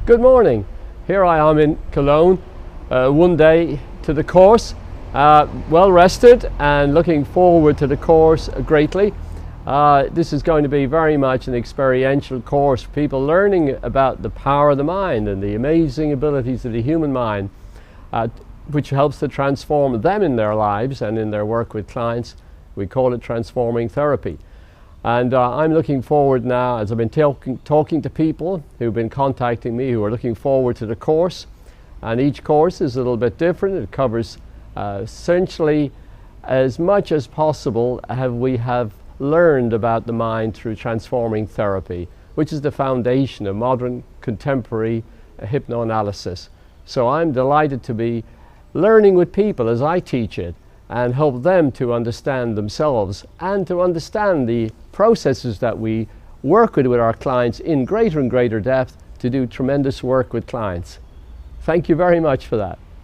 Good morning. Here I am in Cologne, one day to the course, well rested and looking forward to the course greatly. This is going to be very much an experiential course for people learning about the power of the mind and the amazing abilities of the human mind, which helps to transform them in their lives and in their work with clients. We call it transforming therapy. And I'm looking forward now, as I've been talking to people who've been contacting me who are looking forward to the course. And each course is a little bit different. It covers essentially as much as possible we have learned about the mind through transforming therapy, which is the foundation of modern contemporary hypnoanalysis. So I'm delighted to be learning with people as I teach it and help them to understand themselves and to understand the processes that we work with our clients in greater and greater depth to do tremendous work with clients. Thank you very much for that.